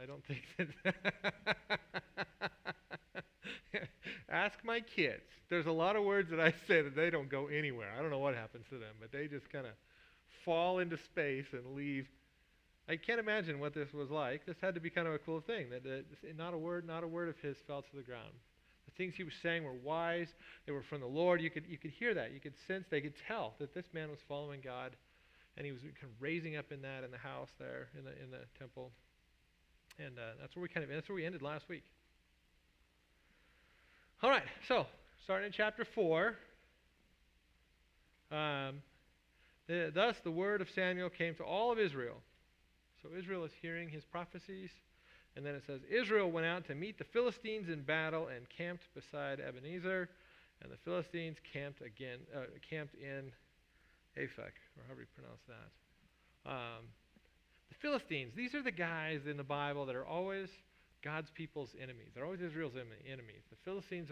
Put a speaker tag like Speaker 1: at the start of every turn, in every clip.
Speaker 1: I don't think that... Ask my kids. There's a lot of words that I say that they don't go anywhere. I don't know what happens to them, but they just kind of fall into space and leave. I can't imagine what this was like. This had to be kind of a cool thing. That not a word of his fell to the ground. The things he was saying were wise. They were from the Lord. You could hear that. You could sense. They could tell that this man was following God, and he was kind of raising up in that in the house there in the temple. And that's where we ended last week. All right. So starting in chapter 4. Thus the word of Samuel came to all of Israel. So Israel is hearing his prophecies. And then it says, Israel went out to meet the Philistines in battle and camped beside Ebenezer. And the Philistines camped in Aphek, or however you pronounce that. The Philistines, these are the guys in the Bible that are always God's people's enemies. They're always Israel's enemies. The Philistines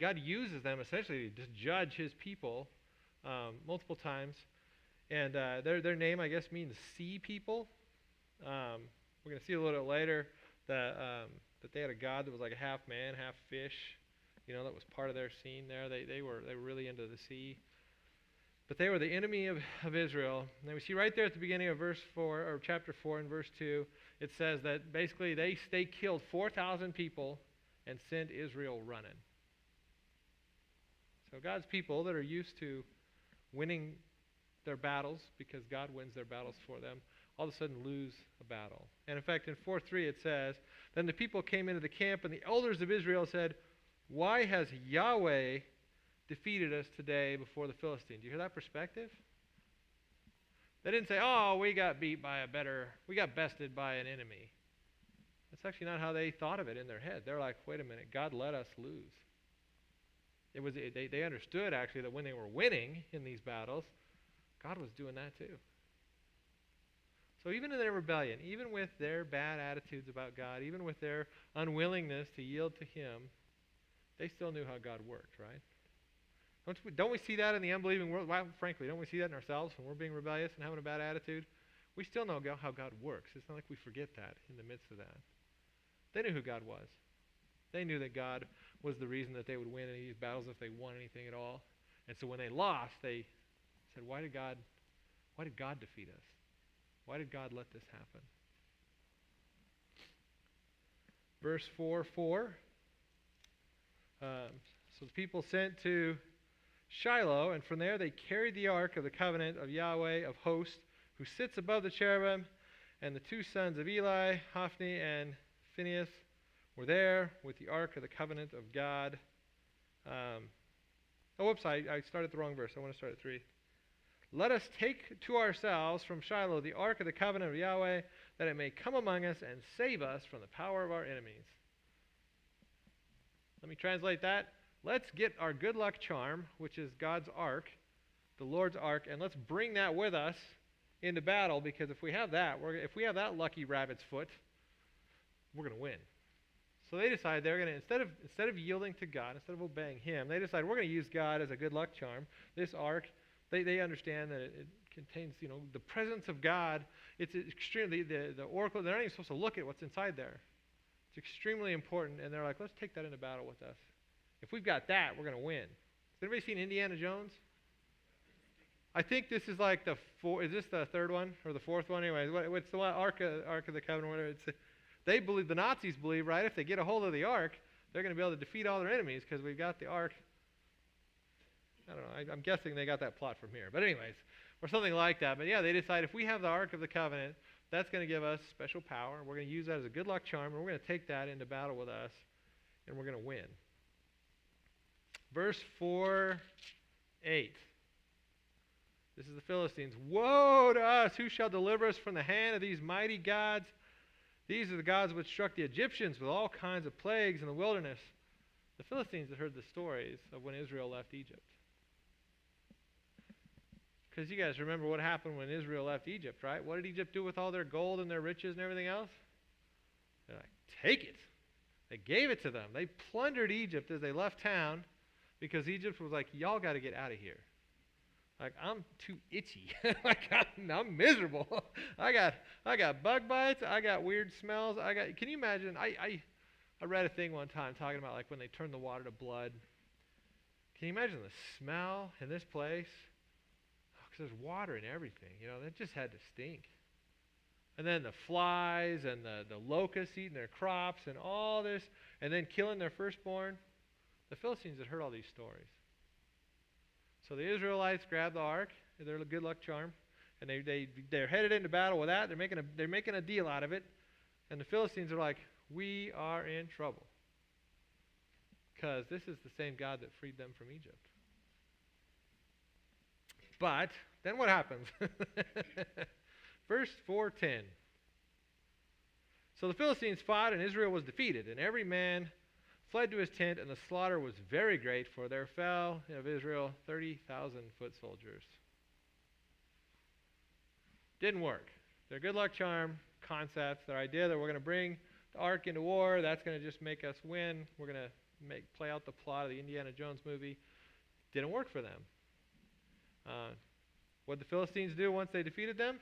Speaker 1: God uses them essentially to just judge his people multiple times. And their name, I guess, means sea people. We're going to see a little bit later that they had a god that was like a half man, half fish. That was part of their scene there. They were really into the sea. But they were the enemy of Israel. And we see right there at the beginning of verse 4, or chapter 4 and verse 2, it says that basically they killed 4,000 people and sent Israel running. So God's people that are used to winning their battles because God wins their battles for them, all of a sudden lose a battle. And in fact, in 4:3 it says, Then the people came into the camp, and the elders of Israel said, Why has Yahweh defeated us today before the Philistines? Do you hear that perspective? They didn't say, oh, we got bested by an enemy. That's actually not how they thought of it in their head. They're like, wait a minute, God let us lose. They understood actually that when they were winning in these battles, God was doing that too. So even in their rebellion, even with their bad attitudes about God, even with their unwillingness to yield to him, they still knew how God worked, right? Don't we see that in the unbelieving world? Well, frankly, don't we see that in ourselves when we're being rebellious and having a bad attitude? We still know how God works. It's not like we forget that in the midst of that. They knew who God was. They knew that God was the reason that they would win any of these battles if they won anything at all. And so when they lost, they said, why did God defeat us? Why did God let this happen? Verse 4:4. So the people sent to Shiloh, and from there they carried the ark of the covenant of Yahweh of hosts, who sits above the cherubim, and the two sons of Eli, Hophni and Phinehas, were there with the ark of the covenant of God. I started the wrong verse. I want to start at 3. Let us take to ourselves from Shiloh the ark of the covenant of Yahweh, that it may come among us and save us from the power of our enemies. Let me translate that. Let's get our good luck charm, which is God's ark, the Lord's ark, and let's bring that with us into battle, because if we have that lucky rabbit's foot, we're going to win. So they decide they're going to, instead of yielding to God, instead of obeying him, they decide we're going to use God as a good luck charm. This ark, they understand that it contains, the presence of God. It's extremely, the oracle, they're not even supposed to look at what's inside there. It's extremely important, and they're like, let's take that into battle with us. If we've got that, we're going to win. Has anybody seen Indiana Jones? I think this is like is this the third one or the fourth one? Anyway, what's the one? Ark of the Covenant, whatever. They believe, the Nazis believe, right, if they get a hold of the ark, they're going to be able to defeat all their enemies because we've got the ark. I don't know. I'm guessing they got that plot from here. But anyways, or something like that. But yeah, they decide if we have the ark of the covenant, that's going to give us special power. We're going to use that as a good luck charm, and we're going to take that into battle with us, and we're going to win. Verse 4:8. This is the Philistines. Woe to us! Who shall deliver us from the hand of these mighty gods? These are the gods which struck the Egyptians with all kinds of plagues in the wilderness. The Philistines had heard the stories of when Israel left Egypt. Because you guys remember what happened when Israel left Egypt, right? What did Egypt do with all their gold and their riches and everything else? They're like, take it. They gave it to them. They plundered Egypt as they left town because Egypt was like, y'all got to get out of here. Like, I'm too itchy. Like, I'm miserable. I got bug bites. I got weird smells. Can you imagine? I read a thing one time talking about like when they turn the water to blood. Can you imagine the smell in this place? Because there's water in everything. That just had to stink. And then the flies and the locusts eating their crops and all this, and then killing their firstborn. The Philistines had heard all these stories. So the Israelites grabbed the ark, their good luck charm, and they're headed into battle with that. They're making a deal out of it. And the Philistines are like, we are in trouble. Because this is the same God that freed them from Egypt. But then what happens? Verse 4:10. So the Philistines fought, and Israel was defeated, and every man fled to his tent, and the slaughter was very great, for there fell of Israel 30,000 foot soldiers. Didn't work. Their good luck charm concepts, their idea that we're going to bring the ark into war, that's going to just make us win. We're going to play out the plot of the Indiana Jones movie. Didn't work for them. What did the Philistines do once they defeated them?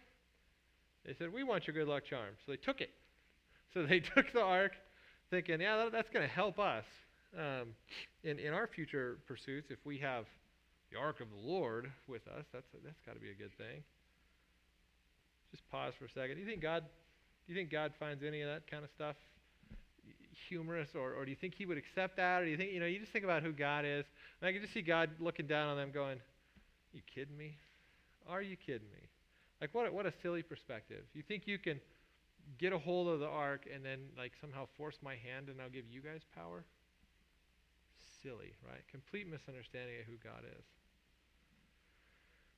Speaker 1: They said, we want your good luck charm. So they took it. So they took the ark, thinking, yeah, that's going to help us in our future pursuits. If we have the ark of the Lord with us, that's got to be a good thing. Just pause for a second. Do you think God finds any of that kind of stuff humorous, or do you think he would accept that? Or do you think, you just think about who God is, and I can just see God looking down on them going, you kidding me? Are you kidding me? Like, what a silly perspective. You think you can get a hold of the ark and then like somehow force my hand and I'll give you guys power? Silly, right? Complete misunderstanding of who God is.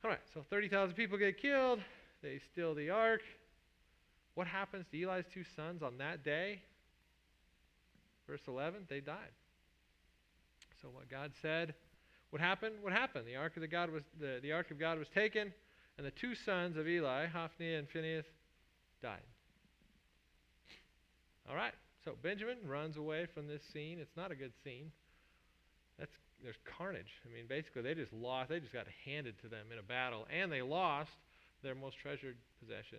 Speaker 1: All right, so 30,000 people get killed. They steal the ark. What happens to Eli's two sons on that day? Verse 11, they died. So what God said, what happened? What happened? The ark of God was taken, and the two sons of Eli, Hophni and Phinehas, died. All right. So Benjamin runs away from this scene. It's not a good scene. There's carnage. I mean, basically they just lost. They just got handed to them in a battle, and they lost their most treasured possession,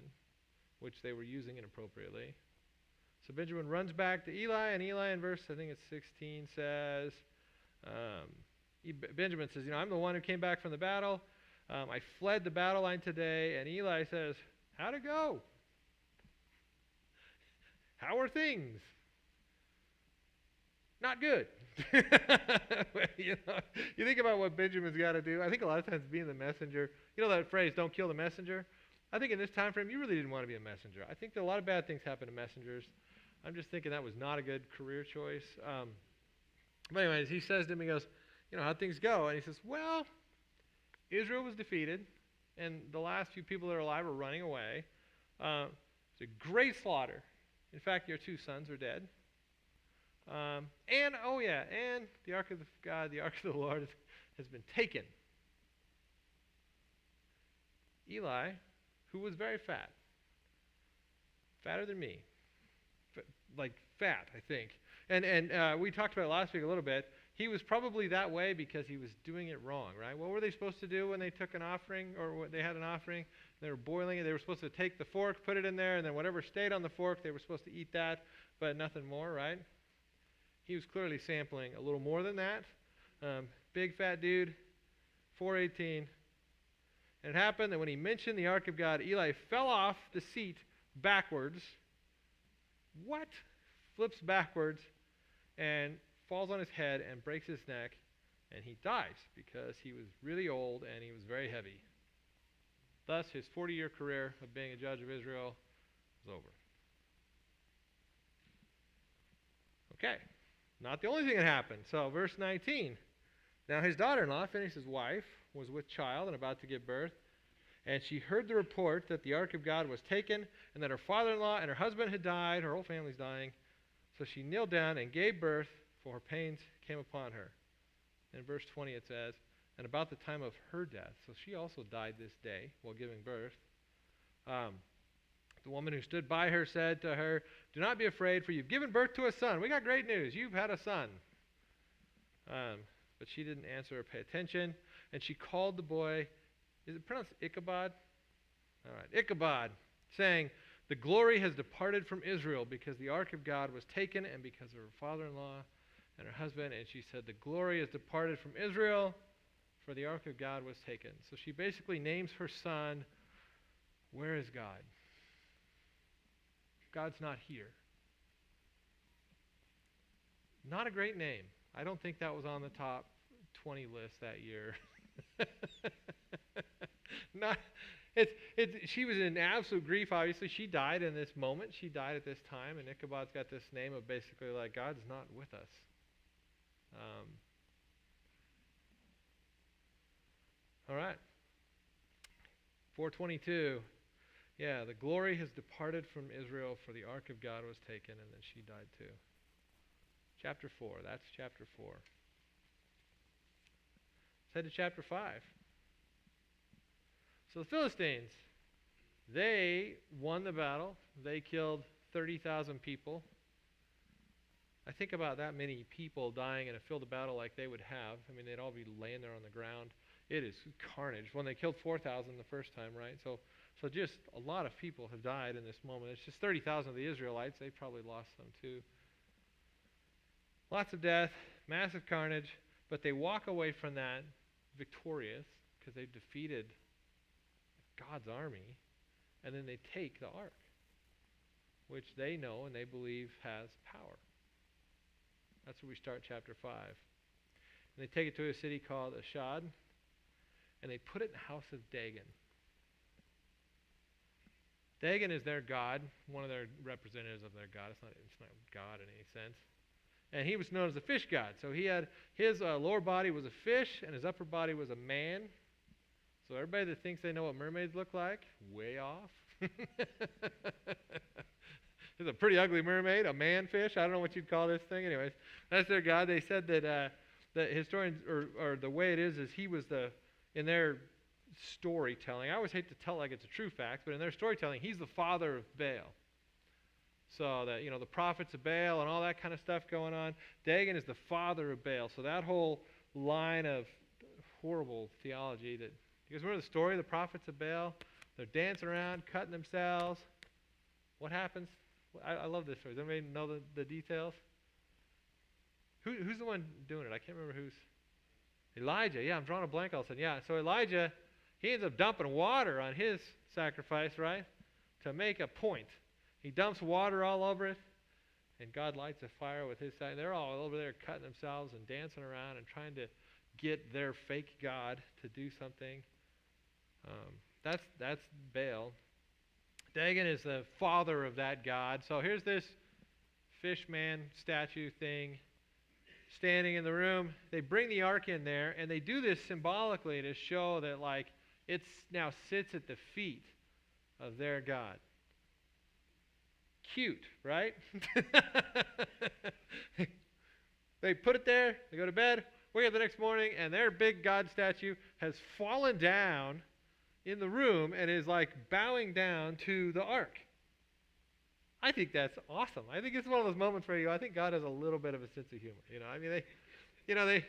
Speaker 1: which they were using inappropriately. So Benjamin runs back to Eli, and Eli in verse, I think it's 16, says, Benjamin says, I'm the one who came back from the battle. I fled the battle line today. And Eli says, how'd it go? How are things? Not good. You think about what Benjamin's got to do. I think a lot of times being the messenger, that phrase, don't kill the messenger? I think in this time frame, you really didn't want to be a messenger. I think that a lot of bad things happen to messengers. I'm just thinking that was not a good career choice. But anyways, he says to him, he goes, how'd things go? And he says, well, Israel was defeated, and the last few people that are alive are running away. It's a great slaughter. In fact, your two sons are dead. And the ark of God, the ark of the Lord has been taken. Eli, who was very fat, fatter than me, fat, I think. And we talked about it last week a little bit. He was probably that way because he was doing it wrong, right? What were they supposed to do when they took an offering, or they had an offering? They were boiling it. They were supposed to take the fork, put it in there, and then whatever stayed on the fork, they were supposed to eat that, but nothing more, right? He was clearly sampling a little more than that. Big fat dude, 418. And it happened that when he mentioned the ark of God, Eli fell off the seat backwards. What? Flips backwards and falls on his head and breaks his neck, and he dies because he was really old and he was very heavy. Thus, his 40-year career of being a judge of Israel was over. Okay, not the only thing that happened. So, verse 19. Now his daughter-in-law, Phinehas' wife, was with child and about to give birth, and she heard the report that the ark of God was taken, and that her father-in-law and her husband had died, her whole family's dying. So she kneeled down and gave birth, for her pains came upon her. In verse 20 it says, and about the time of her death, so she also died this day while giving birth, the woman who stood by her said to her, do not be afraid, for you've given birth to a son. We got great news. You've had a son. But she didn't answer or pay attention, and she called the boy Is it pronounced Ichabod? All right, Ichabod, saying, the glory has departed from Israel because the ark of God was taken and because of her father-in-law and her husband. And she said, the glory has departed from Israel for the ark of God was taken. So she basically names her son, where is God? God's not here. Not a great name. I don't think that was on the top 20 list that year. She was in absolute grief, obviously. She died in this moment. She died at this time, and Ichabod's got this name of basically like, God's not with us. All right. 422. Yeah, the glory has departed from Israel, for the ark of God was taken, and then she died too. Chapter 4. That's chapter 4. Let's head to chapter 5. So the Philistines, they won the battle. They killed 30,000 people. I think about that many people dying in a field of battle like they would have. I mean, they'd all be laying there on the ground. It is carnage. When they killed 4,000 the first time, right? So just a lot of people have died in this moment. It's just 30,000 of the Israelites. They probably lost some too. Lots of death, massive carnage, but they walk away from that victorious because they've defeated God's army, and then they take the ark, which they know and they believe has power. That's where we start chapter 5. And they take it to a city called Ashdod, and they put it in the house of Dagon. Dagon is their god, one of their representatives of their god. It's not God in any sense. And he was known as the fish god. So he had his lower body was a fish, and his upper body was a man. So everybody that thinks they know what mermaids look like, way off. It's a pretty ugly mermaid, a man-fish. I don't know what you'd call this thing. Anyways, that's their god. They said that historians, or the way it is he was in their storytelling. I always hate to tell like it's a true fact, but in their storytelling, he's the father of Baal. So that, the prophets of Baal and all that kind of stuff going on. Dagon is the father of Baal. So that whole line of horrible theology that, you guys remember the story of the prophets of Baal? They're dancing around, cutting themselves. What happens? I love this story. Does anybody know the details? Who's the one doing it? I can't remember who's. Elijah. Yeah, I'm drawing a blank all of a sudden. Yeah, so Elijah, he ends up dumping water on his sacrifice, right? To make a point. He dumps water all over it, and God lights a fire with his side. They're all over there cutting themselves and dancing around and trying to get their fake God to do something. That's Baal. Dagon is the father of that god. So here's this fish man statue thing standing in the room. They bring the ark in there, and they do this symbolically to show that like it now sits at the feet of their god. Cute, right? They put it there, they go to bed, wake up the next morning, and their big god statue has fallen down in the room and is like bowing down to the ark. I think that's awesome. I think it's one of those moments where I think God has a little bit of a sense of humor. I mean, they,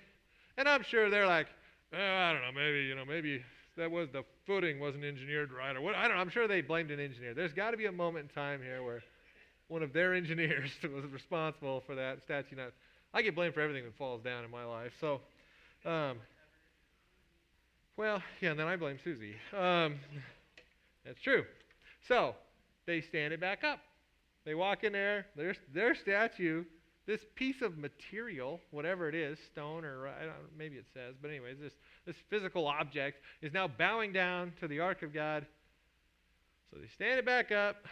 Speaker 1: and I'm sure they're like, I don't know, maybe that was the footing wasn't engineered right, or what. I don't know. I'm sure they blamed an engineer. There's got to be a moment in time here where one of their engineers was responsible for that statue. Now, I get blamed for everything that falls down in my life. So, well, yeah, and then I blame Susie. That's true. So they stand it back up. They walk in there. Their statue, this piece of material, whatever it is, stone or I don't know, maybe it says, but anyways, this physical object is now bowing down to the ark of God. So they stand it back up,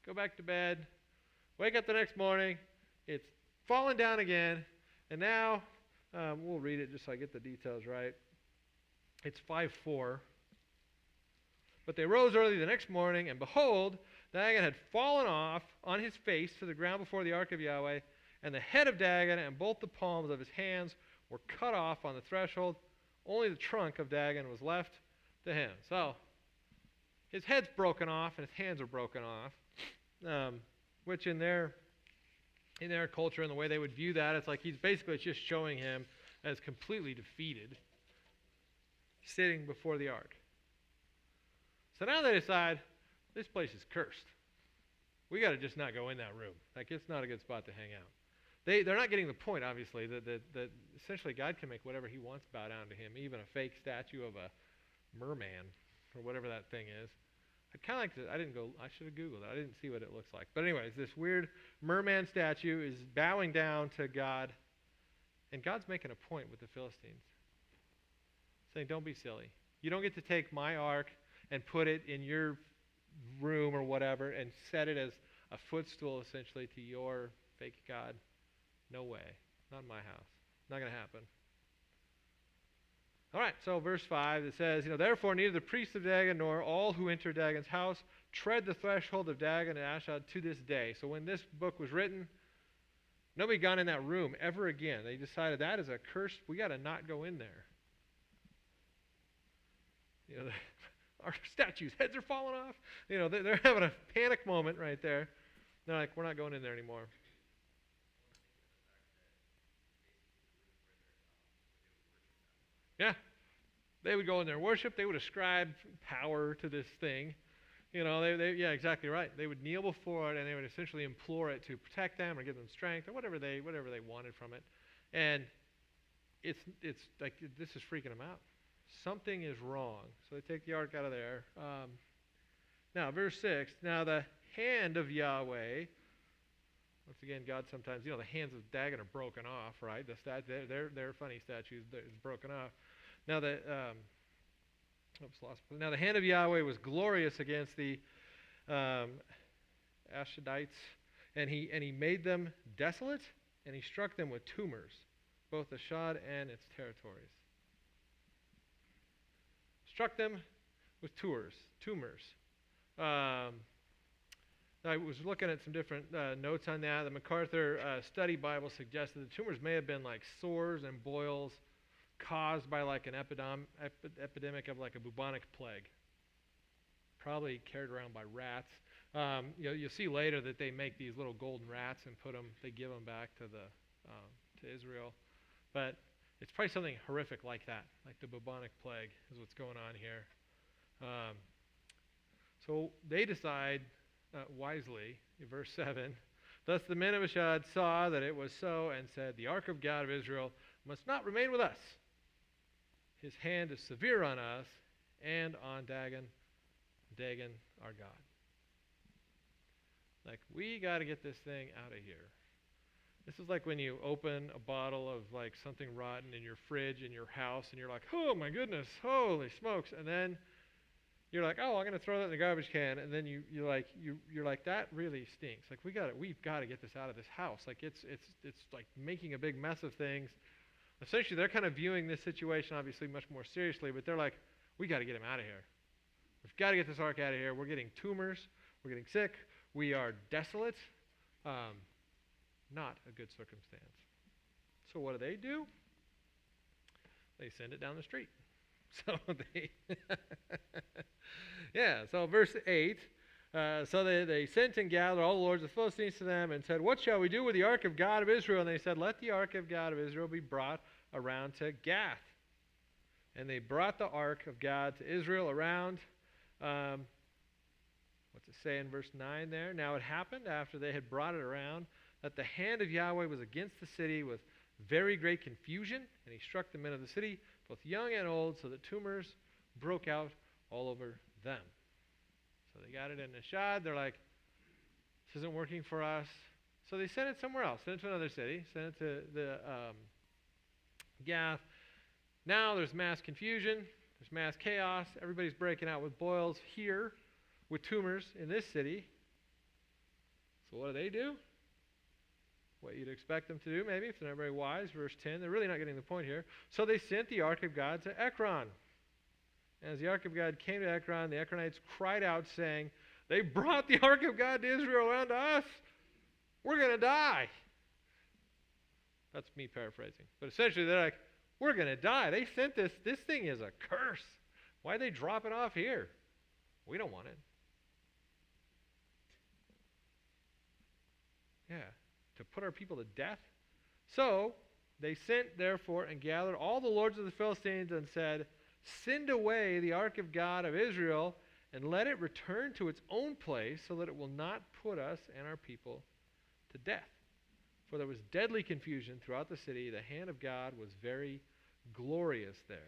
Speaker 1: go back to bed, wake up the next morning. It's fallen down again, and now we'll read it just so I get the details right. It's 5:4. But they rose early the next morning, and behold, Dagon had fallen off on his face to the ground before the ark of Yahweh, and the head of Dagon and both the palms of his hands were cut off on the threshold. Only the trunk of Dagon was left to him. So his head's broken off and his hands are broken off, which in their culture and the way they would view that, it's like he's basically just showing him as completely defeated, sitting before the ark. So now they decide, this place is cursed. We got to just not go in that room. Like, it's not a good spot to hang out. They're not getting the point, obviously, that essentially God can make whatever he wants bow down to him, even a fake statue of a merman or whatever that thing is. I'd kind of like to, I should have Googled it. I didn't see what it looks like. But anyways, this weird merman statue is bowing down to God, and God's making a point with the Philistines, saying, don't be silly. You don't get to take my ark and put it in your room or whatever and set it as a footstool, essentially, to your fake God. No way. Not in my house. Not going to happen. All right, so verse 5, it says, therefore neither the priests of Dagon nor all who enter Dagon's house tread the threshold of Dagon and Ashdod to this day. So when this book was written, nobody gone in that room ever again. They decided that is a curse. We got to not go in there. Our statues' heads are falling off. They're having a panic moment right there. They're like, we're not going in there anymore. Yeah. They would go in there and worship. They would ascribe power to this thing. Yeah, exactly right. They would kneel before it, and they would essentially implore it to protect them or give them strength or whatever they wanted from it. And it's like, this is freaking them out. Something is wrong. So they take the ark out of there. Now, verse 6. Now the hand of Yahweh. Once again, God sometimes, the hands of Dagon are broken off, right? They're funny statues. It's broken off. Now Now the hand of Yahweh was glorious against the Ashdodites, and he made them desolate, and he struck them with tumors, both Ashdod and its territories. Struck them with tumors. I was looking at some different notes on that. The MacArthur Study Bible suggested the tumors may have been like sores and boils caused by like an epidemic of like a bubonic plague, probably carried around by rats. You'll see later that they make these little golden rats and they give them back to Israel, but it's probably something horrific like that, like the bubonic plague is what's going on here. So they decide wisely, in verse 7, thus the men of Ashdod saw that it was so and said, the ark of God of Israel must not remain with us. His hand is severe on us and on Dagon, our God. Like, we got to get this thing out of here. This is like when you open a bottle of like something rotten in your fridge in your house and you're like, oh my goodness, holy smokes. And then you're like, oh, I'm going to throw that in the garbage can. And then you're like, that really stinks. Like, we've got to get this out of this house. Like, it's like making a big mess of things. Essentially, they're kind of viewing this situation obviously much more seriously, but they're like, we got to get him out of here. We've got to get this ark out of here. We're getting tumors. We're getting sick. We are desolate. Not a good circumstance. So what do? They send it down the street. So so verse 8, so they sent and gathered all the lords of the Philistines to them and said, what shall we do with the ark of God of Israel? And they said, let the ark of God of Israel be brought around to Gath. And they brought the ark of God to Israel around, what's it say in verse 9 there? Now it happened after they had brought it around that the hand of Yahweh was against the city with very great confusion, and he struck the men of the city, both young and old, so that tumors broke out all over them. So they got it in Ashdod. They're like, this isn't working for us. So they sent it somewhere else. Sent it to another city. Sent it to the Gath. Now there's mass confusion. There's mass chaos. Everybody's breaking out with boils here, with tumors in this city. So what do? What you'd expect them to do, maybe, if they're not very wise. Verse 10, they're really not getting the point here. So they sent the ark of God to Ekron. And as the ark of God came to Ekron, the Ekronites cried out, saying, they brought the ark of God to Israel around to us. We're going to die. That's me paraphrasing. But essentially, they're like, we're going to die. They sent this. This thing is a curse. Why'd they drop it off here? We don't want it. Yeah. To put our people to death? So they sent, therefore, and gathered all the lords of the Philistines and said, send away the ark of God of Israel and let it return to its own place so that it will not put us and our people to death. For there was deadly confusion throughout the city. The hand of God was very glorious there.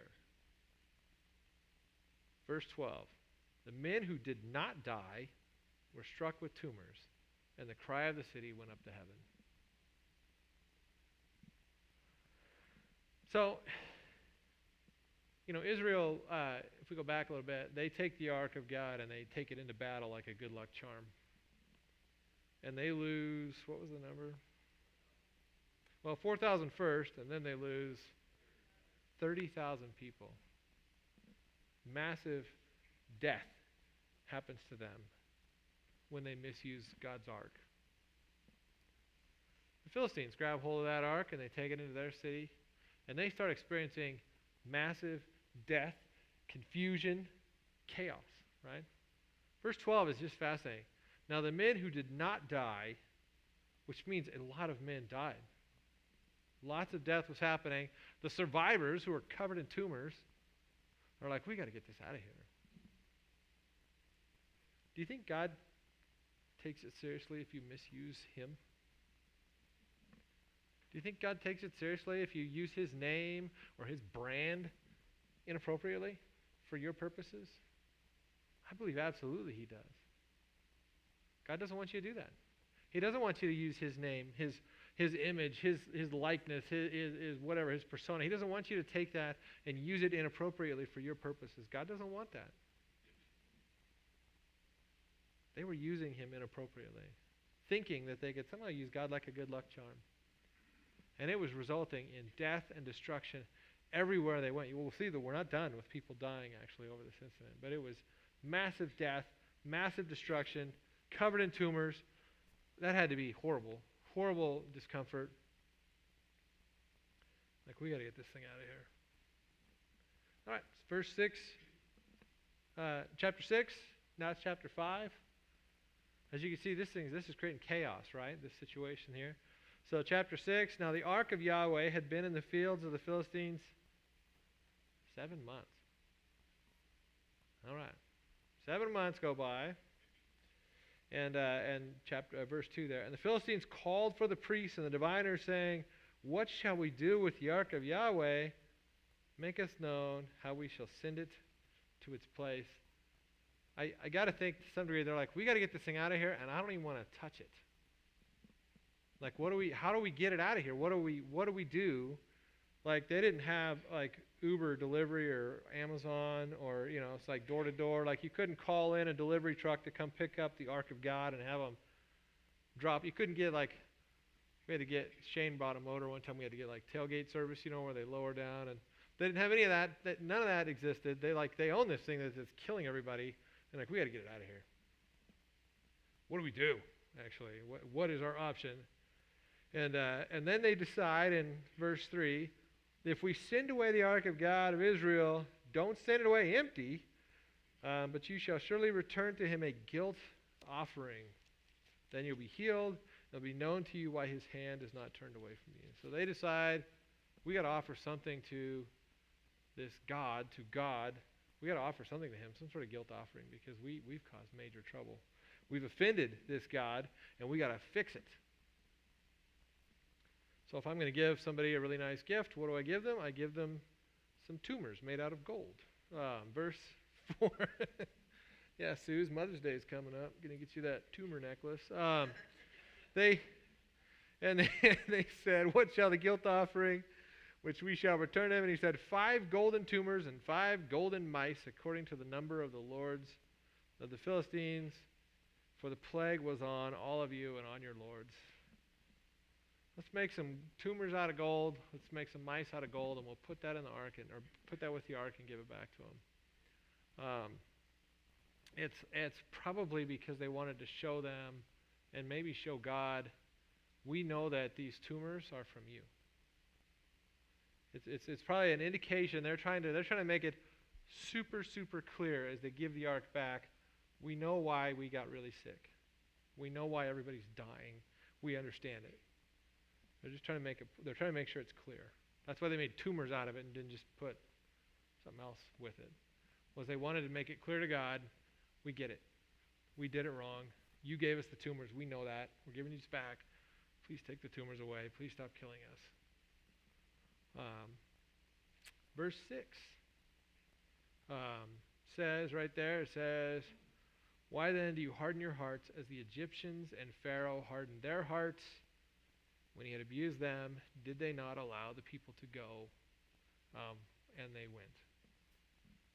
Speaker 1: Verse 12. The men who did not die were struck with tumors, and the cry of the city went up to heaven. So, Israel, if we go back a little bit, they take the ark of God and they take it into battle like a good luck charm. And they lose, what was the number? Well, 4,000 first, and then they lose 30,000 people. Massive death happens to them when they misuse God's ark. The Philistines grab hold of that ark and they take it into their city, and they start experiencing massive death, confusion, chaos, right? Verse 12 is just fascinating. Now the men who did not die, which means a lot of men died. Lots of death was happening. The survivors, who were covered in tumors, are like, we got to get this out of here. Do you think God takes it seriously if you misuse him? Do you think God takes it seriously if you use his name or his brand inappropriately for your purposes? I believe absolutely he does. God doesn't want you to do that. He doesn't want you to use his name, his image, his likeness, his whatever, his persona. He doesn't want you to take that and use it inappropriately for your purposes. God doesn't want that. They were using him inappropriately, thinking that they could somehow use God like a good luck charm. And it was resulting in death and destruction everywhere they went. You will see that we're not done with people dying actually over this incident, but it was massive death, massive destruction, covered in tumors. That had to be horrible. Horrible discomfort. Like, we got to get this thing out of here. All right, verse 6, chapter 6, now it's chapter 5. As you can see, this is creating chaos, right? This situation here. So chapter 6, now the ark of Yahweh had been in the fields of the Philistines 7 months. All right. 7 months go by. And verse 2 there. And the Philistines called for the priests and the diviners, saying, what shall we do with the ark of Yahweh? Make us known how we shall send it to its place. I got to think to some degree, they're like, we got to get this thing out of here, and I don't even want to touch it. Like, how do we get it out of here? What do we do? Like, they didn't have like Uber delivery or Amazon or, it's like door to door. Like, you couldn't call in a delivery truck to come pick up the Ark of God and have them drop. You couldn't get Shane bought a motor one time. We had to get like tailgate service, where they lower down, and they didn't have any of that. None of that existed. They own this thing that's killing everybody, and like, we got to get it out of here. What do we do? Actually, what is our option? And then they decide in verse 3, if we send away the ark of God of Israel, don't send it away empty, but you shall surely return to him a guilt offering. Then you'll be healed. It'll be known to you why his hand is not turned away from you. So they decide, we got to offer something to this God, to God. We got to offer something to him, some sort of guilt offering, because we've caused major trouble. We've offended this God, and we got to fix it. So if I'm going to give somebody a really nice gift, what do I give them? I give them some tumors made out of gold. Verse 4. Yeah, Sue's Mother's Day is coming up. I'm going to get you that tumor necklace. They said, what shall the guilt offering, which we shall return him? And he said, 5 golden tumors and 5 golden mice, according to the number of the lords of the Philistines. For the plague was on all of you and on your lords. Let's make some tumors out of gold. Let's make some mice out of gold, and we'll put that in the ark, or put that with the ark and give it back to them. It's probably because they wanted to show them, and maybe show God, we know that these tumors are from you. It's probably an indication. They're trying to make it super, super clear as they give the ark back. We know why we got really sick. We know why everybody's dying. We understand it. They're just trying to make sure it's clear. That's why they made tumors out of it and didn't just put something else with it. Was they wanted to make it clear to God, We get it. We did it wrong. You gave us the tumors. We know that. We're giving you this back. Please take the tumors away. Please stop killing us. Verse 6 says right there, it says, why then do you harden your hearts as the Egyptians and Pharaoh hardened their hearts when he had abused them? Did they not allow the people to go? And they went.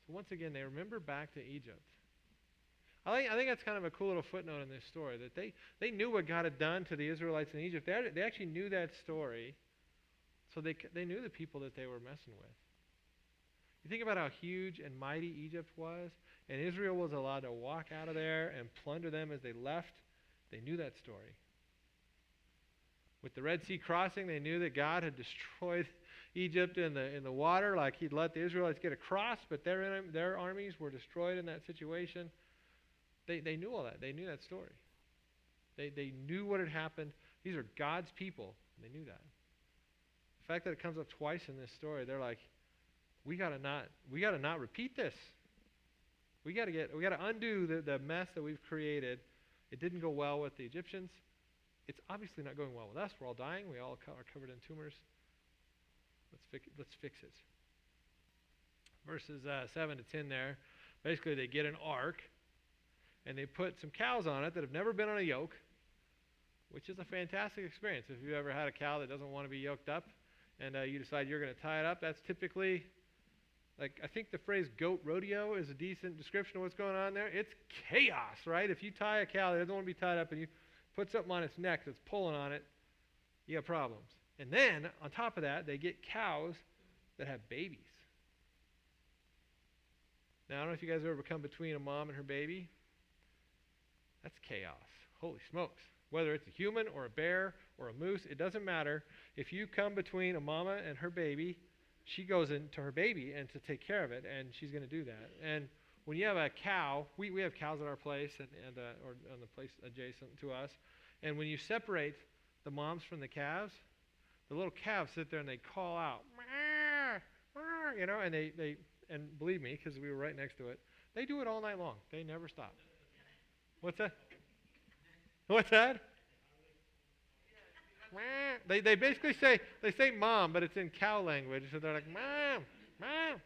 Speaker 1: So once again, they remember back to Egypt. I think that's kind of a cool little footnote in this story, that they knew what God had done to the Israelites in Egypt. They actually knew that story, so they knew the people that they were messing with. You think about how huge and mighty Egypt was, and Israel was allowed to walk out of there and plunder them as they left. They knew that story. With the Red Sea crossing, they knew that God had destroyed Egypt in the water, like he'd let the Israelites get across, but their armies were destroyed in that situation. They knew all that. They knew that story. They knew what had happened. These are God's people. And they knew that. The fact that it comes up twice in this story, they're like, we gotta not repeat this. We gotta undo the mess that we've created. It didn't go well with the Egyptians. It's obviously not going well with us. We're all dying. We all are covered in tumors. Let's fix it. Verses 7 to 10 there. Basically, they get an ark, and they put some cows on it that have never been on a yoke, which is a fantastic experience. If you've ever had a cow that doesn't want to be yoked up, and you decide you're going to tie it up, that's typically, I think the phrase goat rodeo is a decent description of what's going on there. It's chaos, right? If you tie a cow that doesn't want to be tied up and you put something on its neck that's pulling on it, you have problems. And then, on top of that, they get cows that have babies. Now, I don't know if you guys have ever come between a mom and her baby. That's chaos. Holy smokes. Whether it's a human or a bear or a moose, it doesn't matter. If you come between a mama and her baby, she goes into her baby and to take care of it, and she's going to do that. And when you have a cow, we have cows at our place or on the place adjacent to us, and when you separate the moms from the calves, the little calves sit there and they call out, and and believe me, because we were right next to it, they do it all night long. They never stop. What's that? What's that? They basically say mom, but it's in cow language, so they're like, mom, mom.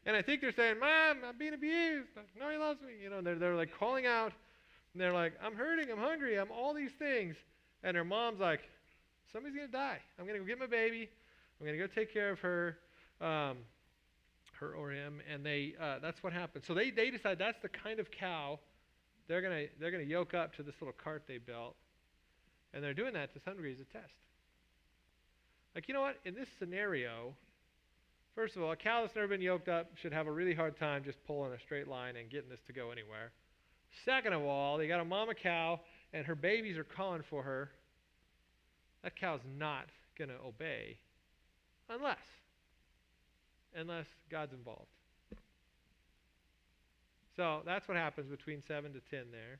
Speaker 1: And I think they're saying, Mom, I'm being abused. No, he loves me. They're like calling out, and they're like, I'm hurting, I'm hungry, I'm all these things. And their mom's like, somebody's going to die. I'm going to go get my baby. I'm going to go take care of her or him. And that's what happens. So they decide that's the kind of cow they're going to yoke up to this little cart they built. And they're doing that to some degree as a test. Like, you know what? In this scenario, first of all, a cow that's never been yoked up should have a really hard time just pulling a straight line and getting this to go anywhere. Second of all, they got a mama cow, and her babies are calling for her. That cow's not going to obey unless God's involved. So that's what happens between 7 to 10 there.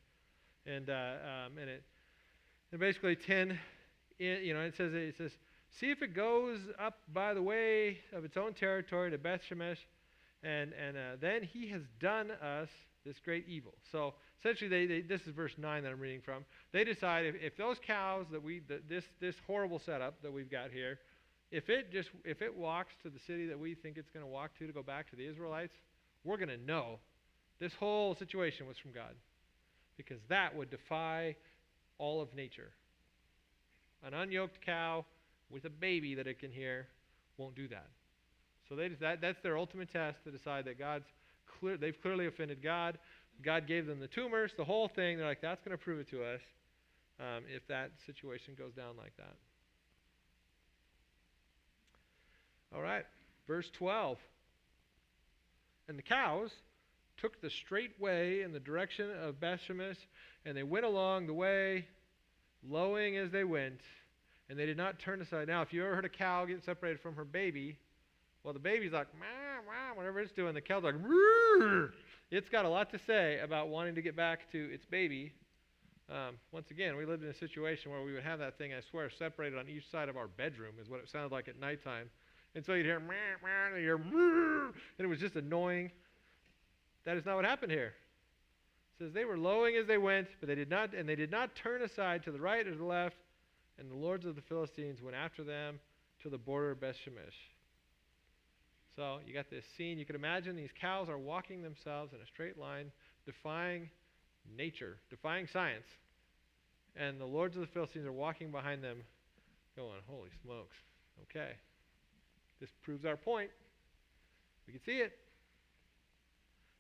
Speaker 1: And basically 10, it says, see if it goes up by the way of its own territory to Beth Shemesh, and then he has done us this great evil. So essentially, this is verse 9 that I'm reading from. They decide if those cows this horrible setup that we've got here, if it walks to the city that we think it's going to walk to go back to the Israelites, we're going to know this whole situation was from God, because that would defy all of nature. An unyoked cow with a baby that it can hear won't do that. So that's their ultimate test, to decide that they've clearly offended God. God gave them the tumors, the whole thing. They're like, that's going to prove it to us if that situation goes down like that. All right, verse 12. And the cows took the straight way in the direction of Beth-Shemesh, and they went along the way, lowing as they went, and they did not turn aside. Now, if you ever heard a cow get separated from her baby, well, the baby's like, meow, meow, whatever it's doing. The cow's like, rrr. It's got a lot to say about wanting to get back to its baby. Once again, we lived in a situation where we would have that thing, I swear, separated on each side of our bedroom is what it sounded like at nighttime. And so you'd hear, meow, meow, and you'd hear, rrr, and it was just annoying. That is not what happened here. It says they were lowing as they went, but they did not turn aside to the right or the left, and the lords of the Philistines went after them to the border of Beth-Shemesh. So you got this scene. You can imagine these cows are walking themselves in a straight line, defying nature, defying science. And the lords of the Philistines are walking behind them, going, holy smokes, okay. This proves our point. We can see it.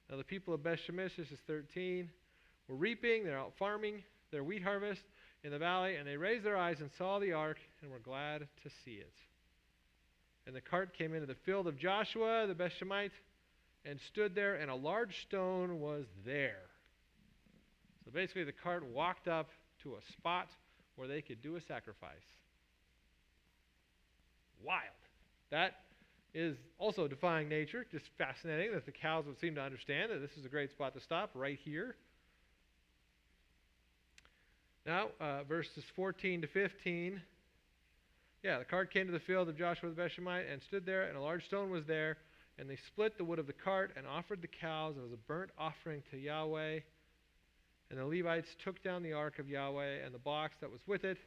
Speaker 1: Now the people of Beth-Shemesh, this is 13, were reaping, they're out farming their wheat harvest in the valley, and they raised their eyes and saw the ark and were glad to see it. And the cart came into the field of Joshua, the Beth-Shemite, and stood there, and a large stone was there. So basically the cart walked up to a spot where they could do a sacrifice. Wild. That is also defying nature. Just fascinating that the cows would seem to understand that this is a great spot to stop right here. Now, verses 14 to 15. Yeah, the cart came to the field of Joshua the Beth-Shemite and stood there, and a large stone was there. And they split the wood of the cart and offered the cows as a burnt offering to Yahweh. And the Levites took down the ark of Yahweh and the box that was with it,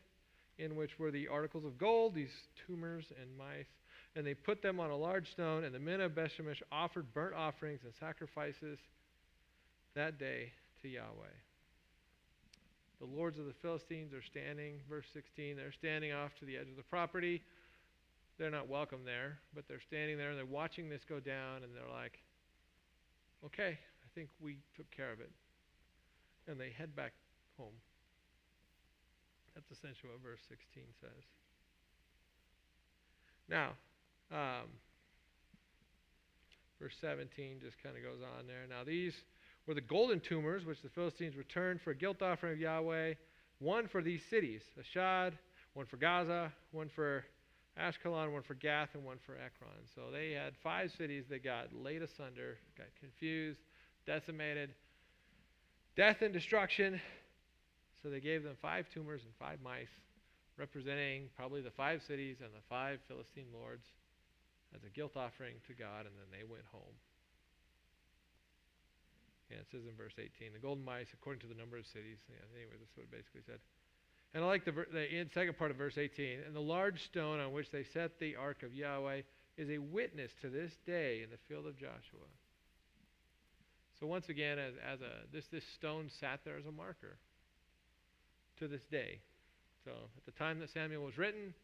Speaker 1: in which were the articles of gold, these tumors and mice. And they put them on a large stone, and the men of Beth-Shemesh offered burnt offerings and sacrifices that day to Yahweh. The lords of the Philistines are standing, verse 16, they're standing off to the edge of the property. They're not welcome there, but they're standing there and they're watching this go down, and they're like, okay, I think we took care of it. And they head back home. That's essentially what verse 16 says. Now, verse 17 just kind of goes on there. Now these were the golden tumors which the Philistines returned for a guilt offering of Yahweh, one for these cities, Ashdod, one for Gaza, one for Ashkelon, one for Gath, and one for Ekron. So they had 5 cities that got laid asunder, got confused, decimated, death and destruction. So they gave them 5 tumors and 5 mice, representing probably the 5 cities and the 5 Philistine lords as a guilt offering to God, and then they went home. Yeah, it says in verse 18, the golden mice according to the number of cities. Yeah, anyway, that's what it basically said. And I like the second part of verse 18. And the large stone on which they set the ark of Yahweh is a witness to this day in the field of Joshua. So once again, this stone sat there as a marker to this day. So at the time that Samuel was written,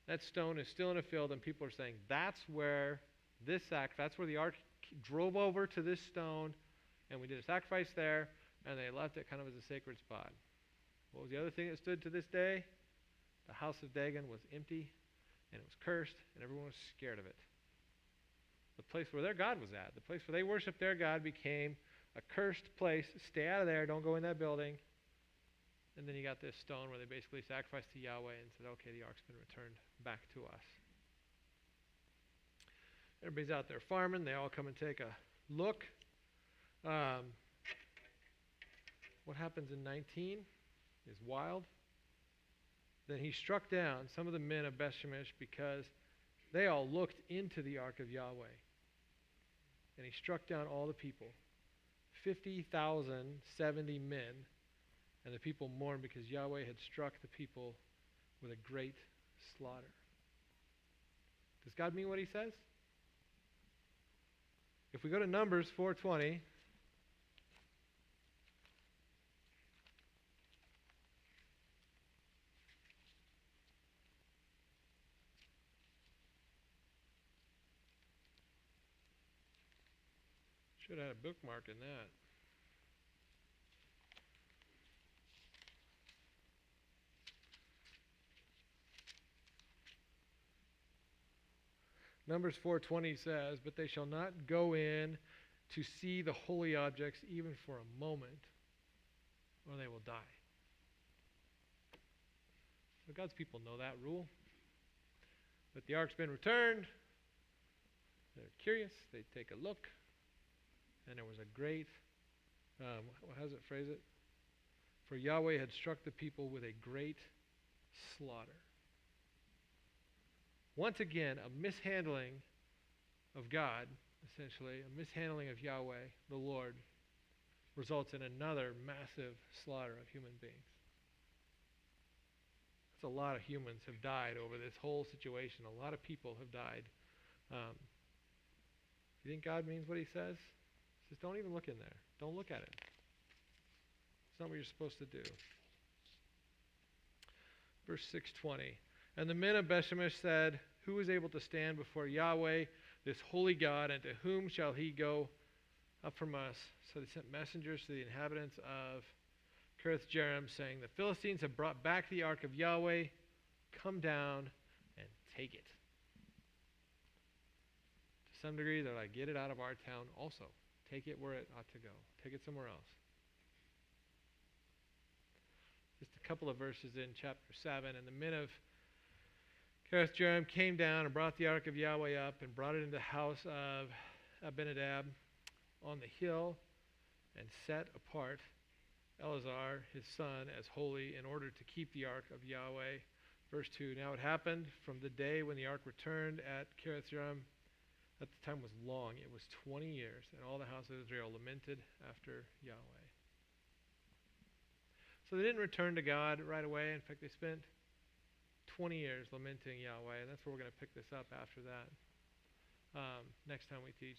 Speaker 1: that stone is still in a field, and people are saying that's where that's where the ark drove over to this stone, and we did a sacrifice there, and they left it kind of as a sacred spot. What was the other thing that stood to this day? The house of Dagon was empty, and it was cursed, and everyone was scared of it. The place where their God was at, the place where they worshiped their God, became a cursed place. Stay out of there. Don't go in that building. And then you got this stone where they basically sacrificed to Yahweh and said, okay, the ark's been returned back to us. Everybody's out there farming. They all come and take a look. What happens in 19 is wild. Then he struck down some of the men of Beth-Shemesh because they all looked into the ark of Yahweh. And he struck down all the people, 50,070 men. And the people mourned because Yahweh had struck the people with a great slaughter. Does God mean what he says? If we go to Numbers 4:20, should have had a bookmark in that. Numbers 4:20 says, but they shall not go in to see the holy objects even for a moment, or they will die. So God's people know that rule. But the ark's been returned. They're curious. They take a look. And there was a great, how does it phrase it? For Yahweh had struck the people with a great slaughter. Once again, a mishandling of God, essentially, a mishandling of Yahweh, the Lord, results in another massive slaughter of human beings. That's a lot of humans have died over this whole situation. A lot of people have died. You think God means what he says? He says, don't even look in there. Don't look at it. It's not what you're supposed to do. Verse 6:20. And the men of Bethshemesh said, who is able to stand before Yahweh, this holy God, and to whom shall he go up from us? So they sent messengers to the inhabitants of Kiriath-Jearim, saying, the Philistines have brought back the ark of Yahweh. Come down and take it. To some degree, they're like, get it out of our town also. Take it where it ought to go. Take it somewhere else. Just a couple of verses in chapter 7. And the men of Kiriath-Jearim came down and brought the ark of Yahweh up and brought it into the house of Abinadab on the hill and set apart Eleazar, his son, as holy in order to keep the ark of Yahweh. Verse 2, now it happened from the day when the ark returned at Kiriath-Jearim, that the time was long. It was 20 years, and all the house of Israel lamented after Yahweh. So they didn't return to God right away. In fact, they spent 20 years lamenting Yahweh, and that's where we're going to pick this up after that next time we teach.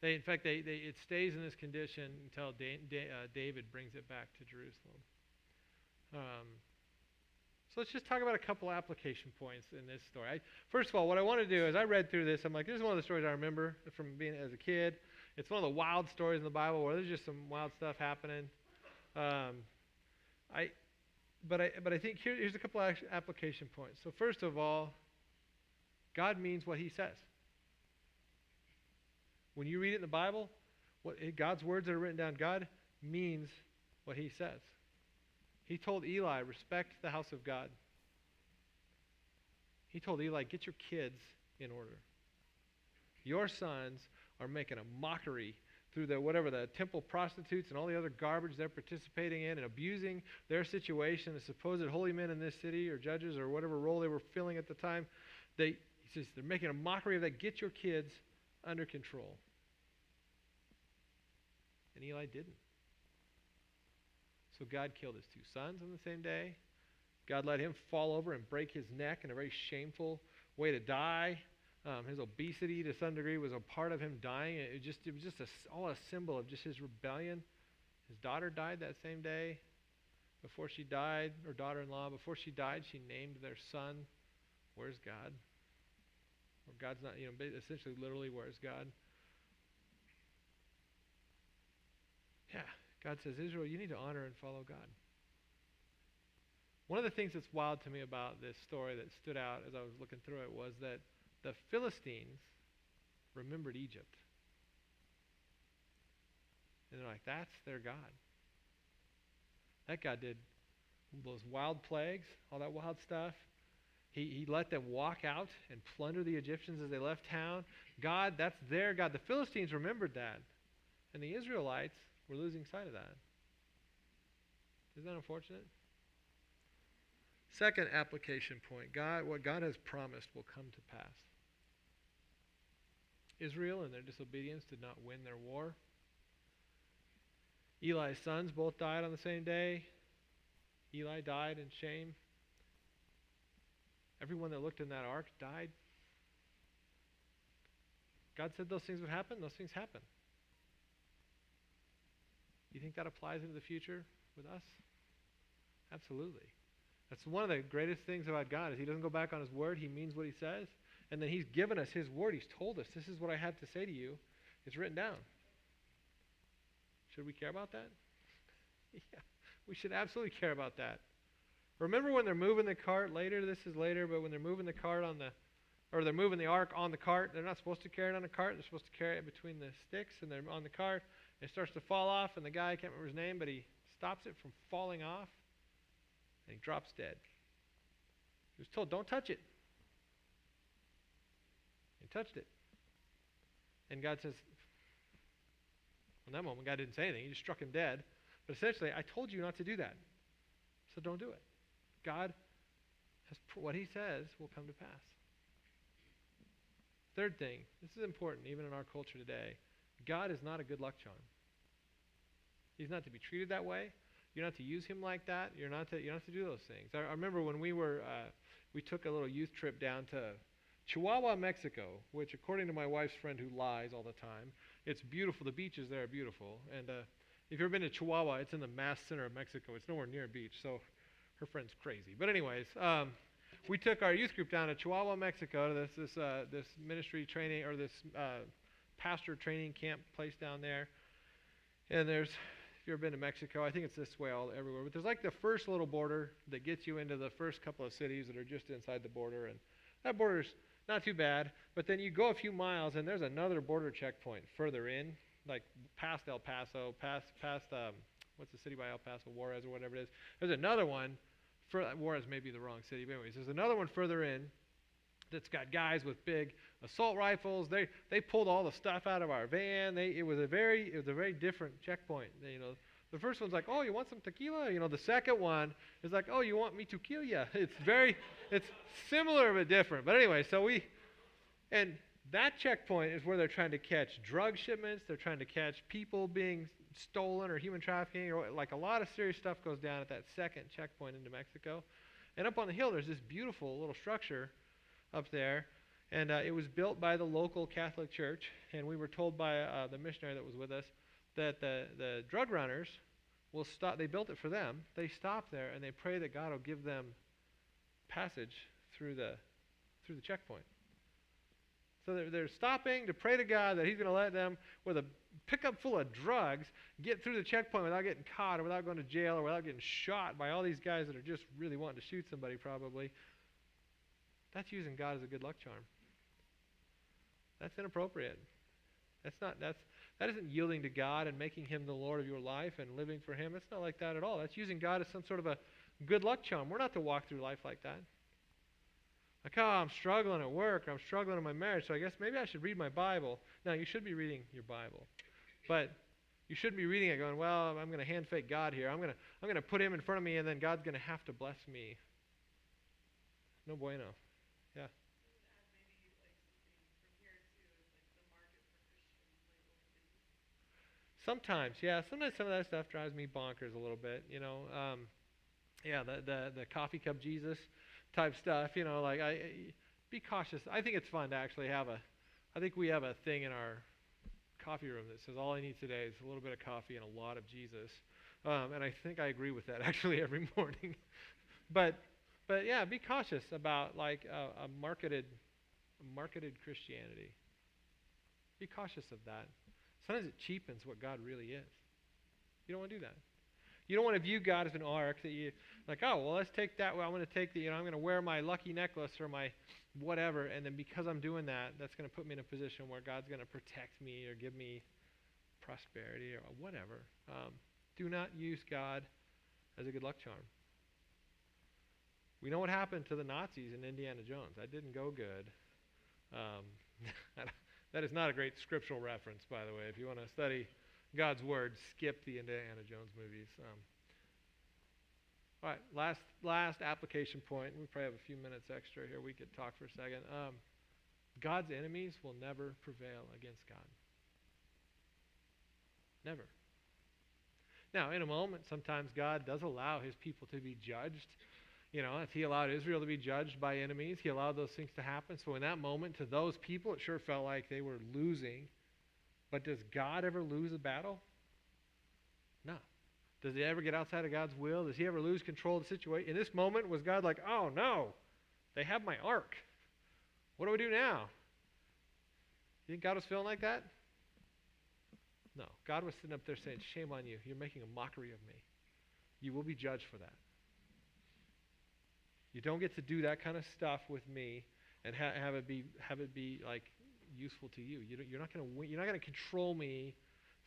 Speaker 1: In fact, it stays in this condition until David brings it back to Jerusalem. So let's just talk about a couple application points in this story. First of all, what I want to do is I read through this. I'm like, this is one of the stories I remember from being as a kid. It's one of the wild stories in the Bible where there's just some wild stuff happening. But I think here's a couple application points. So first of all, God means what he says. When you read it in the Bible, God's words that are written down, God means what he says. He told Eli, respect the house of God. He told Eli, get your kids in order. Your sons are making a mockery through the temple prostitutes and all the other garbage they're participating in and abusing their situation, the supposed holy men in this city or judges or whatever role they were filling at the time. He says they're making a mockery of that. Get your kids under control. And Eli didn't. So God killed his two sons on the same day. God let him fall over and break his neck in a very shameful way to die. His obesity, to some degree, was a part of him dying. It was just all a symbol of just his rebellion. His daughter died that same day. Before she died, or daughter-in-law, before she died, she named their son, "Where's God?" Or God's not, essentially, literally, "Where's God?" Yeah, God says, Israel, you need to honor and follow God. One of the things that's wild to me about this story that stood out as I was looking through it was that the Philistines remembered Egypt. And they're like, that's their God. That God did those wild plagues, all that wild stuff. He let them walk out and plunder the Egyptians as they left town. God, that's their God. The Philistines remembered that. And the Israelites were losing sight of that. Isn't that unfortunate? Second application point. What God has promised will come to pass. Israel, in their disobedience, did not win their war. Eli's sons both died on the same day. Eli died in shame. Everyone that looked in that ark died. God said those things would happen. Those things happen. Do you think that applies into the future with us? Absolutely. That's one of the greatest things about God is he doesn't go back on his word. He means what he says. And then he's given us his word. He's told us, this is what I have to say to you. It's written down. Should we care about that? Yeah, we should absolutely care about that. Remember when they're moving the cart later? This is later, but when they're moving the cart they're moving the ark on the cart, they're not supposed to carry it on a cart. They're supposed to carry it between the sticks, and they're on the cart. It starts to fall off, and the guy, I can't remember his name, but he stops it from falling off, and he drops dead. He was told, don't touch it. He touched it. And God says, in that moment, God didn't say anything. He just struck him dead. But essentially, I told you not to do that. So don't do it. God, what he says will come to pass. Third thing, this is important even in our culture today. God is not a good luck charm. He's not to be treated that way. You're not to use him like that. You're not to do those things. I remember when we took a little youth trip down to Chihuahua, Mexico, which according to my wife's friend who lies all the time, it's beautiful. The beaches there are beautiful. And if you've ever been to Chihuahua, it's in the mass center of Mexico. It's nowhere near a beach, so her friend's crazy. But anyways, we took our youth group down to Chihuahua, Mexico, to this ministry training, or this pastor training camp place down there. And there's, if you've ever been to Mexico, I think it's this way everywhere. But there's like the first little border that gets you into the first couple of cities that are just inside the border. And that border's not too bad. But then you go a few miles, and there's another border checkpoint further in, like past El Paso, past what's the city by El Paso, Juarez or whatever it is. There's another one, Juarez may be the wrong city, but anyways, there's another one further in that's got guys with big assault rifles. They pulled all the stuff out of our van. It was a very different checkpoint. The first one's like, oh, you want some tequila? The second one is like, oh, you want me to kill you? It's similar but different. But anyway, and that checkpoint is where they're trying to catch drug shipments. They're trying to catch people being stolen or human trafficking, or like a lot of serious stuff goes down at that second checkpoint into Mexico. And up on the hill, there's this beautiful little structure up there, and it was built by the local Catholic Church. And we were told by the missionary that was with us that the drug runners will stop. They built it for them. They stop there and they pray that God will give them passage through the checkpoint. So they're stopping to pray to God that he's going to let them, with a pickup full of drugs, get through the checkpoint without getting caught or without going to jail or without getting shot by all these guys that are just really wanting to shoot somebody probably. That's using God as a good luck charm. That's inappropriate. That isn't yielding to God and making him the Lord of your life and living for him. It's not like that at all. That's using God as some sort of a good luck charm. We're not to walk through life like that. Like, oh, I'm struggling at work, or I'm struggling in my marriage, so I guess maybe I should read my Bible. Now, you should be reading your Bible. But you shouldn't be reading it going, well, I'm going to hand fake God here. I'm going to put him in front of me, and then God's going to have to bless me. No bueno. Yeah. Sometimes, yeah. Sometimes some of that stuff drives me bonkers a little bit, the coffee cup Jesus type stuff, be cautious. I think it's fun to actually I think we have a thing in our coffee room that says all I need today is a little bit of coffee and a lot of Jesus. And I think I agree with that actually every morning. But yeah, be cautious about a marketed Christianity. Be cautious of that. Sometimes it cheapens what God really is. You don't want to do that. You don't want to view God as an ark that you, like, oh, well, let's take that. Well, I'm going to take I'm going to wear my lucky necklace or my whatever, and then because I'm doing that, that's going to put me in a position where God's going to protect me or give me prosperity or whatever. Do not use God as a good luck charm. We know what happened to the Nazis in Indiana Jones. That didn't go good. That is not a great scriptural reference, by the way. If you want to study God's Word, skip the Indiana Jones movies. All right, last application point. We probably have a few minutes extra here. We could talk for a second. God's enemies will never prevail against God. Never. Now, in a moment, sometimes God does allow his people to be judged. If he allowed Israel to be judged by enemies, he allowed those things to happen. So in that moment, to those people, it sure felt like they were losing. But does God ever lose a battle? No. Does he ever get outside of God's will? Does he ever lose control of the situation? In this moment, was God like, oh no, they have my ark. What do we do now? You think God was feeling like that? No. God was sitting up there saying, shame on you. You're making a mockery of me. You will be judged for that. You don't get to do that kind of stuff with me and have it be like useful to you. You're not going to control me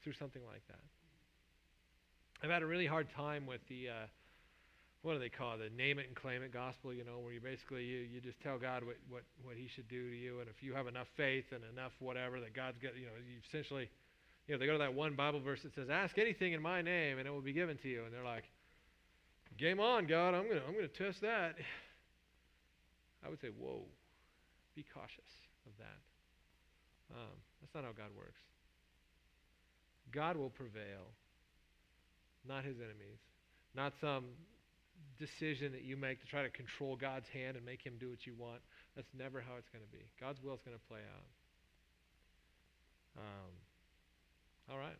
Speaker 1: through something like that. I've had a really hard time with the what do they call it? The name it and claim it gospel. Where you basically you just tell God what he should do to you, and if you have enough faith and enough whatever that God's got, you essentially, they go to that one Bible verse that says, "Ask anything in my name, and it will be given to you," and they're like, game on, God, I'm gonna test that. I would say, whoa, be cautious of that. That's not how God works. God will prevail, not his enemies. Not some decision that you make to try to control God's hand and make him do what you want. That's never how it's going to be. God's will is going to play out. All right.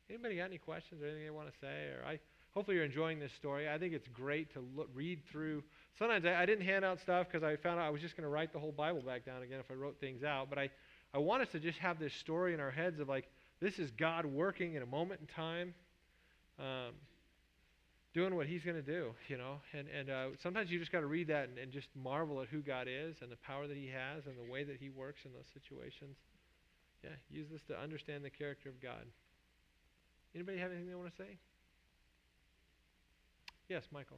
Speaker 1: Anybody got any questions or anything they want to say? Hopefully you're enjoying this story. I think it's great to read through. Sometimes I didn't hand out stuff because I found out I was just going to write the whole Bible back down again if I wrote things out. But I want us to just have this story in our heads of like, this is God working in a moment in time, doing what he's going to do, you know. And sometimes you just got to read that and just marvel at who God is and the power that he has and the way that he works in those situations. Yeah, use this to understand the character of God. Anybody have anything they want to say? Yes, Michael.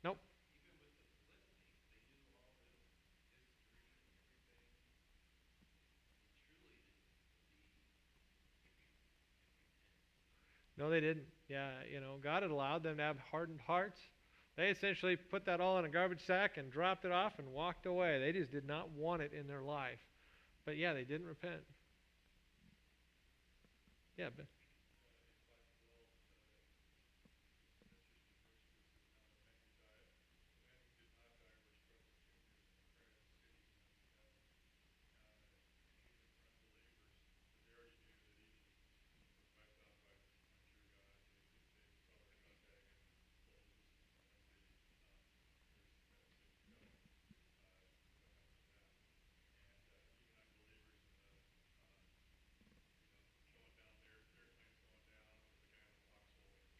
Speaker 1: Nope. No, they didn't. Yeah, you know, God had allowed them to have hardened hearts. They essentially put that all in a garbage sack and dropped it off and walked away. They just did not want it in their life. But yeah, they didn't repent. Yeah, but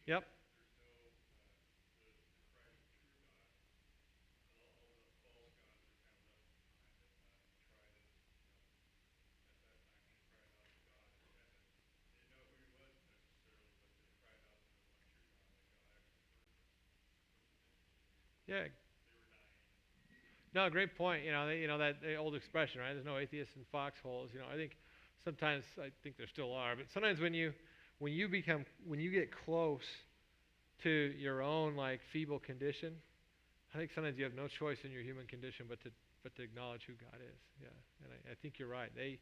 Speaker 1: yep. Yeah. No, great point. You know that the old expression, right? There's no atheists in foxholes. You know, I think sometimes I think there still are, but sometimes when you get close to your own like feeble condition, I think sometimes you have no choice in your human condition but to acknowledge who God is. Yeah, and I think you're right. They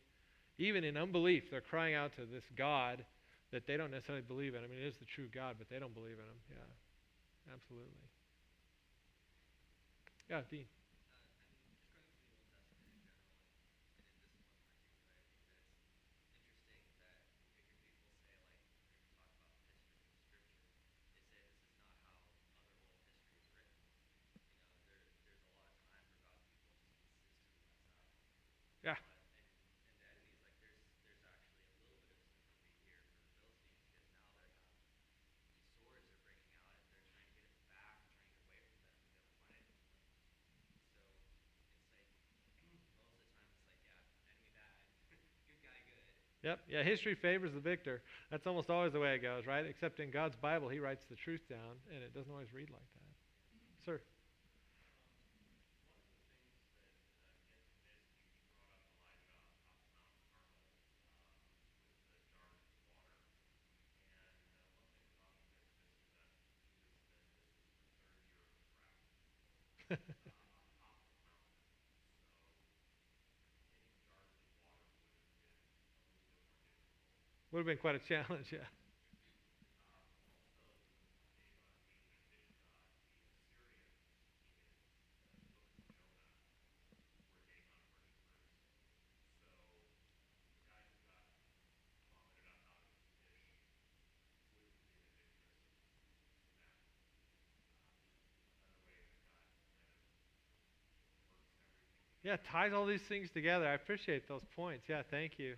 Speaker 1: even in unbelief, they're crying out to this God that they don't necessarily believe in. I mean, it is the true God, but they don't believe in him. Yeah, absolutely. Yeah, Dean. Yeah. Yep. Yeah, history favors the victor. That's almost always the way it goes, right? Except in God's Bible, he writes the truth down, and it doesn't always read like that. Sir. Would have been quite a challenge, yeah. Yeah, ties all these things together. I appreciate those points. Yeah, thank you.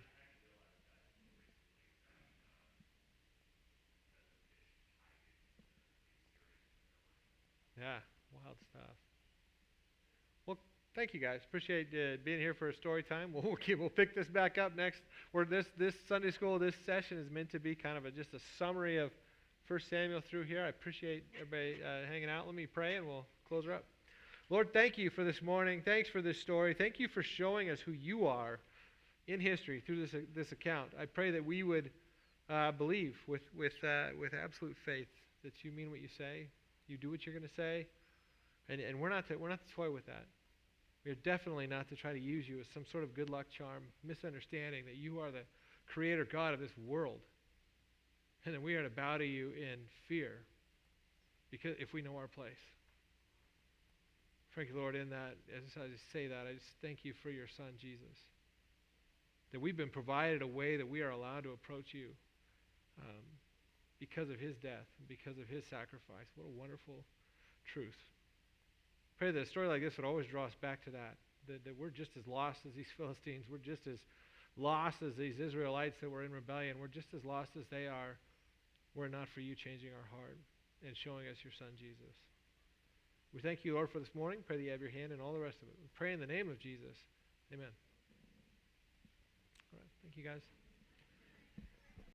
Speaker 1: Yeah, wild stuff. Well, thank you guys. Appreciate being here for a story time. We'll pick this back up next. Where this Sunday school, this session is meant to be kind of just a summary of 1 Samuel through here. I appreciate everybody hanging out. Let me pray and we'll close her up. Lord, thank you for this morning. Thanks for this story. Thank you for showing us who you are in history through this account. I pray that we would believe with absolute faith that you mean what you say, you do what you're going to say, And we're not to toy with that. We are definitely not to try to use you as some sort of good luck charm, misunderstanding that you are the creator God of this world. And that we are to bow to you in fear, because if we know our place. Frankly, Lord, in that, as I just say that, I just thank you for your Son, Jesus. That we've been provided a way that we are allowed to approach you because of his death, because of his sacrifice. What a wonderful truth. Pray that a story like this would always draw us back to that we're just as lost as these Philistines. We're just as lost as these Israelites that were in rebellion. We're just as lost as they are, were it not for you changing our heart and showing us your Son, Jesus. We thank you, Lord, for this morning. Pray that you have your hand in all the rest of it. We pray in the name of Jesus. Amen. All right. Thank you, guys.